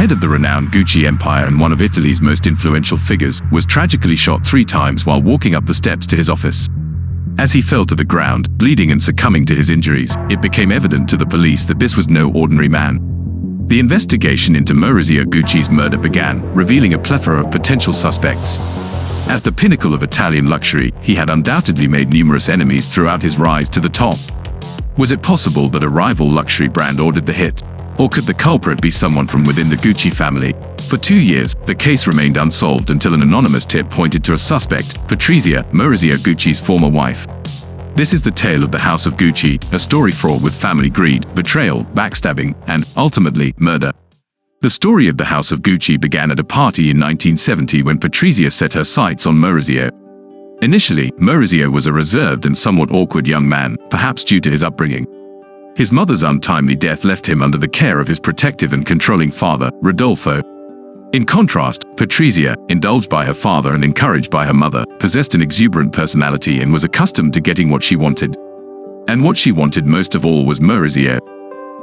head of the renowned Gucci empire and one of Italy's most influential figures, was tragically shot 3 times while walking up the steps to his office. As he fell to the ground, bleeding and succumbing to his injuries, it became evident to the police that this was no ordinary man. The investigation into Maurizio Gucci's murder began, revealing a plethora of potential suspects. As the pinnacle of Italian luxury, he had undoubtedly made numerous enemies throughout his rise to the top. Was it possible that a rival luxury brand ordered the hit? Or could the culprit be someone from within the Gucci family? For 2 years, the case remained unsolved until an anonymous tip pointed to a suspect, Patrizia, Maurizio Gucci's former wife. This is the tale of the House of Gucci, a story fraught with family greed, betrayal, backstabbing, and, ultimately, murder. The story of the House of Gucci began at a party in 1970 when Patrizia set her sights on Maurizio. Initially, Maurizio was a reserved and somewhat awkward young man, perhaps due to his upbringing. His mother's untimely death left him under the care of his protective and controlling father, Rodolfo. In contrast, Patrizia, indulged by her father and encouraged by her mother, possessed an exuberant personality and was accustomed to getting what she wanted. And what she wanted most of all was Maurizio.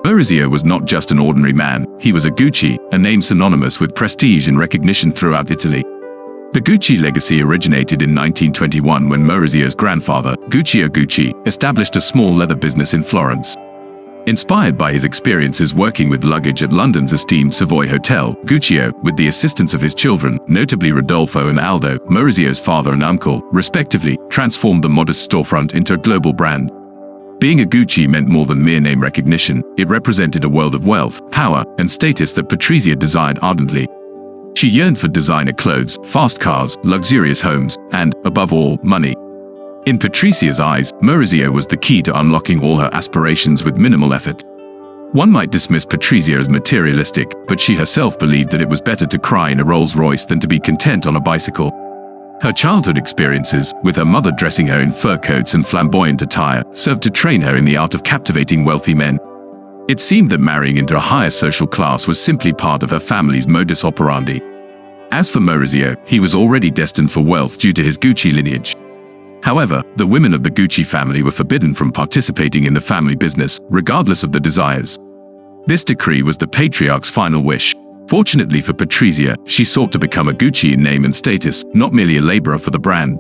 Maurizio was not just an ordinary man, he was a Gucci, a name synonymous with prestige and recognition throughout Italy. The Gucci legacy originated in 1921 when Maurizio's grandfather, Guccio Gucci, established a small leather business in Florence. Inspired by his experiences working with luggage at London's esteemed Savoy Hotel, Guccio, with the assistance of his children, notably Rodolfo and Aldo, Maurizio's father and uncle, respectively, transformed the modest storefront into a global brand. Being a Gucci meant more than mere name recognition, it represented a world of wealth, power, and status that Patrizia desired ardently. She yearned for designer clothes, fast cars, luxurious homes, and, above all, money. In Patrizia's eyes, Maurizio was the key to unlocking all her aspirations with minimal effort. One might dismiss Patrizia as materialistic, but she herself believed that it was better to cry in a Rolls-Royce than to be content on a bicycle. Her childhood experiences, with her mother dressing her in fur coats and flamboyant attire, served to train her in the art of captivating wealthy men. It seemed that marrying into a higher social class was simply part of her family's modus operandi. As for Maurizio, he was already destined for wealth due to his Gucci lineage. However, the women of the Gucci family were forbidden from participating in the family business, regardless of their desires. This decree was the patriarch's final wish. Fortunately for Patrizia, she sought to become a Gucci in name and status, not merely a laborer for the brand.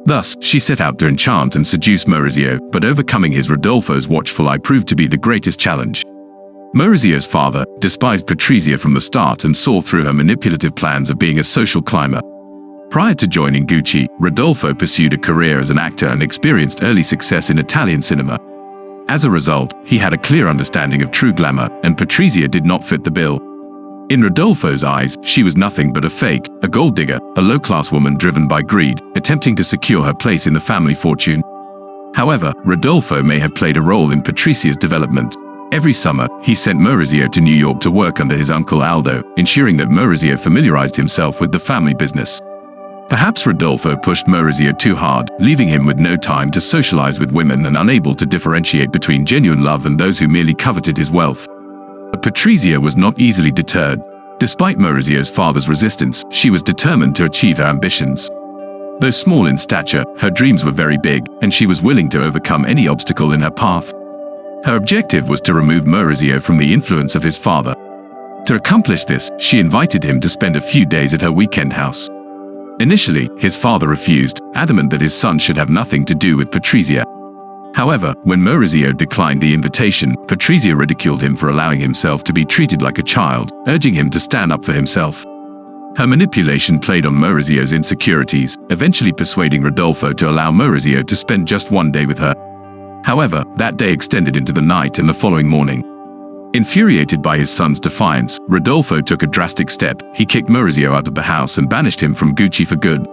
Thus, she set out to enchant and seduce Maurizio, but overcoming his Rodolfo's watchful eye proved to be the greatest challenge. Maurizio's father despised Patrizia from the start and saw through her manipulative plans of being a social climber. Prior to joining Gucci, Rodolfo pursued a career as an actor and experienced early success in Italian cinema. As a result, he had a clear understanding of true glamour, and Patrizia did not fit the bill. In Rodolfo's eyes, she was nothing but a fake, a gold digger, a low-class woman driven by greed, attempting to secure her place in the family fortune. However, Rodolfo may have played a role in Patrizia's development. Every summer, he sent Maurizio to New York to work under his uncle Aldo, ensuring that Maurizio familiarized himself with the family business. Perhaps Rodolfo pushed Maurizio too hard, leaving him with no time to socialize with women and unable to differentiate between genuine love and those who merely coveted his wealth. But Patrizia was not easily deterred. Despite Maurizio's father's resistance, she was determined to achieve her ambitions. Though small in stature, her dreams were very big, and she was willing to overcome any obstacle in her path. Her objective was to remove Maurizio from the influence of his father. To accomplish this, she invited him to spend a few days at her weekend house. Initially, his father refused, adamant that his son should have nothing to do with Patrizia. However, when Maurizio declined the invitation, Patrizia ridiculed him for allowing himself to be treated like a child, urging him to stand up for himself. Her manipulation played on Maurizio's insecurities, eventually persuading Rodolfo to allow Maurizio to spend just one day with her. However, that day extended into the night and the following morning. Infuriated by his son's defiance, Rodolfo took a drastic step. He kicked Maurizio out of the house and banished him from Gucci for good.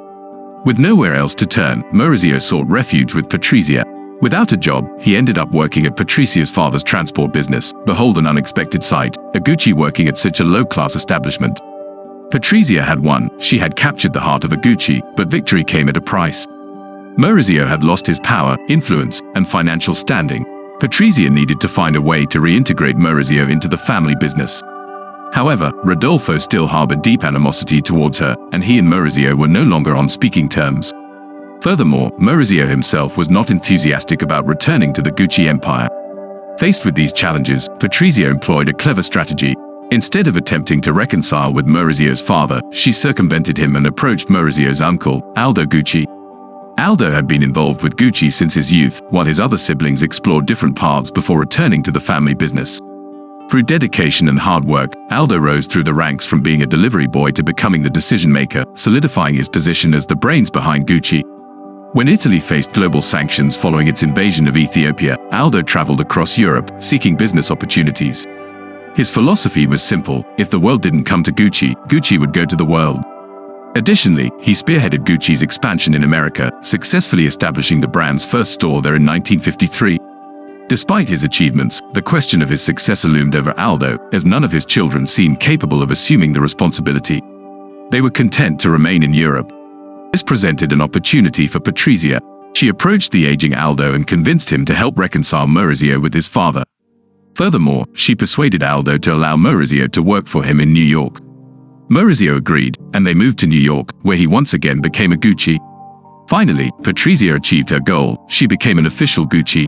With nowhere else to turn, Maurizio sought refuge with Patrizia. Without a job, he ended up working at Patrizia's father's transport business. Behold an unexpected sight, a Gucci working at such a low-class establishment. Patrizia had won. She had captured the heart of a Gucci, but victory came at a price. Maurizio had lost his power, influence, and financial standing. Patrizia needed to find a way to reintegrate Maurizio into the family business. However, Rodolfo still harbored deep animosity towards her, and he and Maurizio were no longer on speaking terms. Furthermore, Maurizio himself was not enthusiastic about returning to the Gucci empire. Faced with these challenges, Patrizia employed a clever strategy. Instead of attempting to reconcile with Maurizio's father, she circumvented him and approached Maurizio's uncle, Aldo Gucci. Aldo had been involved with Gucci since his youth, while his other siblings explored different paths before returning to the family business. Through dedication and hard work, Aldo rose through the ranks from being a delivery boy to becoming the decision-maker, solidifying his position as the brains behind Gucci. When Italy faced global sanctions following its invasion of Ethiopia, Aldo traveled across Europe, seeking business opportunities. His philosophy was simple: if the world didn't come to Gucci, Gucci would go to the world. Additionally, he spearheaded Gucci's expansion in America, successfully establishing the brand's first store there in 1953. Despite his achievements, the question of his successor loomed over Aldo, as none of his children seemed capable of assuming the responsibility. They were content to remain in Europe. This presented an opportunity for Patrizia. She approached the aging Aldo and convinced him to help reconcile Maurizio with his father. Furthermore, she persuaded Aldo to allow Maurizio to work for him in New York. Maurizio agreed, and they moved to New York, where he once again became a Gucci. Finally, Patrizia achieved her goal: she became an official Gucci.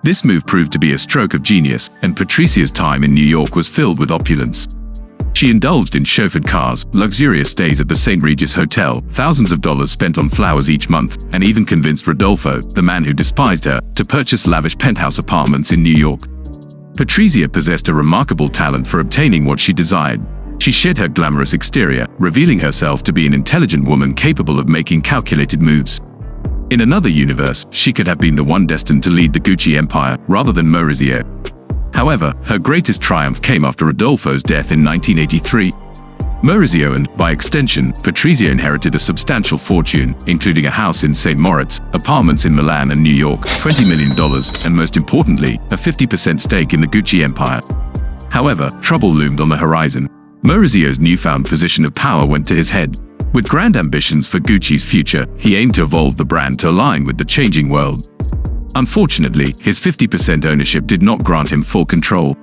This move proved to be a stroke of genius, and Patrizia's time in New York was filled with opulence. She indulged in chauffeured cars, luxurious stays at the St. Regis Hotel, thousands of dollars spent on flowers each month, and even convinced Rodolfo, the man who despised her, to purchase lavish penthouse apartments in New York. Patrizia possessed a remarkable talent for obtaining what she desired. She shed her glamorous exterior, revealing herself to be an intelligent woman capable of making calculated moves. In another universe, she could have been the one destined to lead the Gucci empire, rather than Maurizio. However, her greatest triumph came after Rodolfo's death in 1983. Maurizio and, by extension, Patrizia inherited a substantial fortune, including a house in St. Moritz, apartments in Milan and New York, $20 million, and most importantly, a 50% stake in the Gucci empire. However, trouble loomed on the horizon. Maurizio's newfound position of power went to his head. With grand ambitions for Gucci's future, he aimed to evolve the brand to align with the changing world. Unfortunately, his 50% ownership did not grant him full control.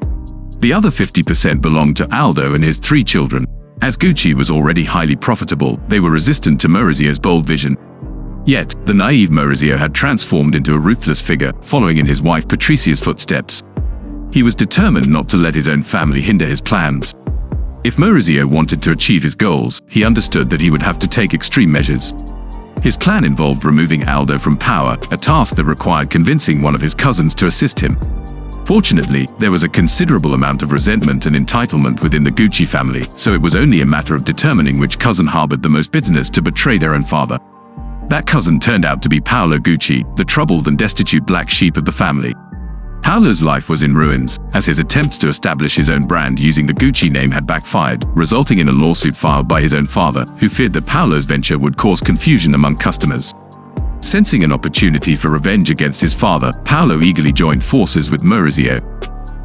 The other 50% belonged to Aldo and his 3 children. As Gucci was already highly profitable, they were resistant to Maurizio's bold vision. Yet, the naive Maurizio had transformed into a ruthless figure, following in his wife Patrizia's footsteps. He was determined not to let his own family hinder his plans. If Maurizio wanted to achieve his goals, he understood that he would have to take extreme measures. His plan involved removing Aldo from power, a task that required convincing one of his cousins to assist him. Fortunately, there was a considerable amount of resentment and entitlement within the Gucci family, so it was only a matter of determining which cousin harbored the most bitterness to betray their own father. That cousin turned out to be Paolo Gucci, the troubled and destitute black sheep of the family. Paolo's life was in ruins, as his attempts to establish his own brand using the Gucci name had backfired, resulting in a lawsuit filed by his own father, who feared that Paolo's venture would cause confusion among customers. Sensing an opportunity for revenge against his father, Paolo eagerly joined forces with Maurizio.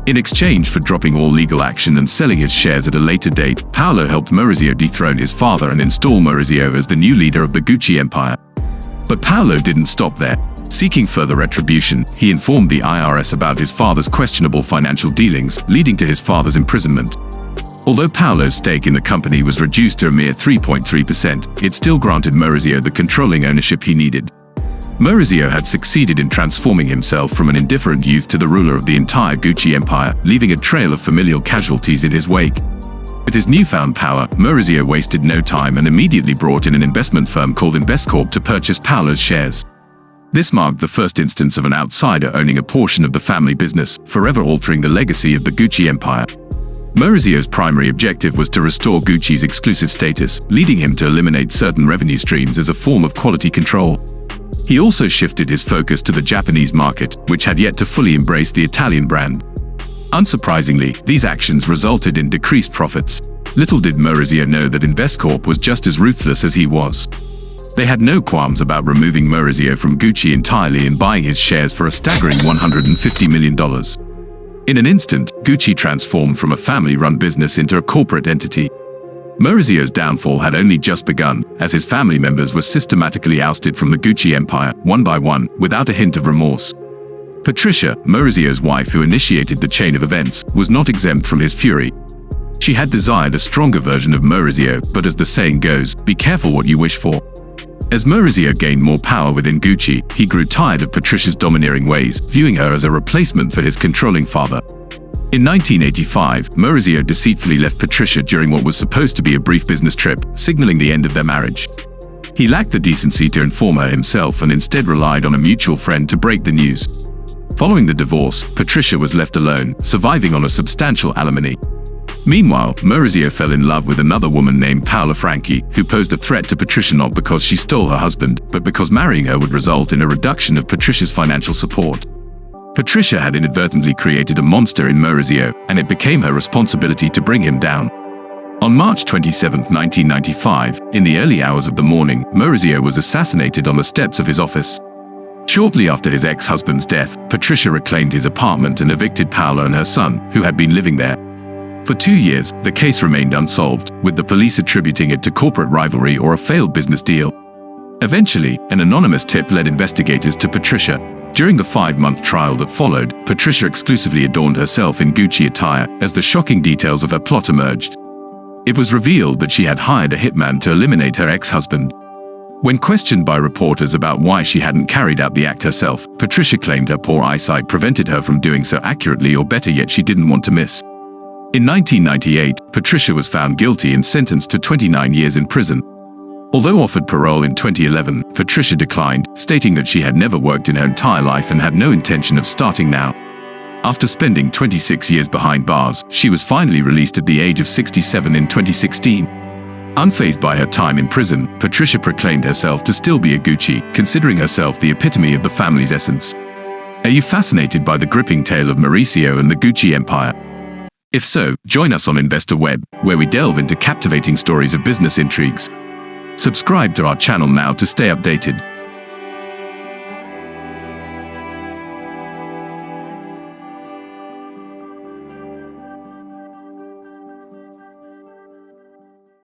In exchange for dropping all legal action and selling his shares at a later date, Paolo helped Maurizio dethrone his father and install Maurizio as the new leader of the Gucci empire. But Paolo didn't stop there. Seeking further retribution, he informed the IRS about his father's questionable financial dealings, leading to his father's imprisonment. Although Paolo's stake in the company was reduced to a mere 3.3%, it still granted Maurizio the controlling ownership he needed. Maurizio had succeeded in transforming himself from an indifferent youth to the ruler of the entire Gucci empire, leaving a trail of familial casualties in his wake. With his newfound power, Maurizio wasted no time and immediately brought in an investment firm called InvestCorp to purchase Paolo's shares. This marked the first instance of an outsider owning a portion of the family business, forever altering the legacy of the Gucci empire. Maurizio's primary objective was to restore Gucci's exclusive status, leading him to eliminate certain revenue streams as a form of quality control. He also shifted his focus to the Japanese market, which had yet to fully embrace the Italian brand. Unsurprisingly, these actions resulted in decreased profits. Little did Maurizio know that InvestCorp was just as ruthless as he was. They had no qualms about removing Maurizio from Gucci entirely and buying his shares for a staggering $150 million. In an instant, Gucci transformed from a family-run business into a corporate entity. Maurizio's downfall had only just begun, as his family members were systematically ousted from the Gucci empire, one by one, without a hint of remorse. Patricia, Maurizio's wife who initiated the chain of events, was not exempt from his fury. She had desired a stronger version of Maurizio, but as the saying goes, be careful what you wish for. As Maurizio gained more power within Gucci, he grew tired of Patricia's domineering ways, viewing her as a replacement for his controlling father. In 1985, Maurizio deceitfully left Patricia during what was supposed to be a brief business trip, signaling the end of their marriage. He lacked the decency to inform her himself and instead relied on a mutual friend to break the news. Following the divorce, Patricia was left alone, surviving on a substantial alimony. Meanwhile, Maurizio fell in love with another woman named Paola Franchi, who posed a threat to Patricia not because she stole her husband, but because marrying her would result in a reduction of Patricia's financial support. Patricia had inadvertently created a monster in Maurizio, and it became her responsibility to bring him down. On March 27, 1995, in the early hours of the morning, Maurizio was assassinated on the steps of his office. Shortly after his ex-husband's death, Patricia reclaimed his apartment and evicted Paola and her son, who had been living there. For 2 years, the case remained unsolved, with the police attributing it to corporate rivalry or a failed business deal. Eventually, an anonymous tip led investigators to Patricia. During the 5-month trial that followed, Patricia exclusively adorned herself in Gucci attire as the shocking details of her plot emerged. It was revealed that she had hired a hitman to eliminate her ex-husband. When questioned by reporters about why she hadn't carried out the act herself, Patricia claimed her poor eyesight prevented her from doing so accurately, or better yet, she didn't want to miss. In 1998, Patricia was found guilty and sentenced to 29 years in prison. Although offered parole in 2011, Patricia declined, stating that she had never worked in her entire life and had no intention of starting now. After spending 26 years behind bars, she was finally released at the age of 67 in 2016. Unfazed by her time in prison, Patricia proclaimed herself to still be a Gucci, considering herself the epitome of the family's essence. Are you fascinated by the gripping tale of Maurizio and the Gucci empire? If so, join us on Investor Web, where we delve into captivating stories of business intrigues. Subscribe to our channel now to stay updated.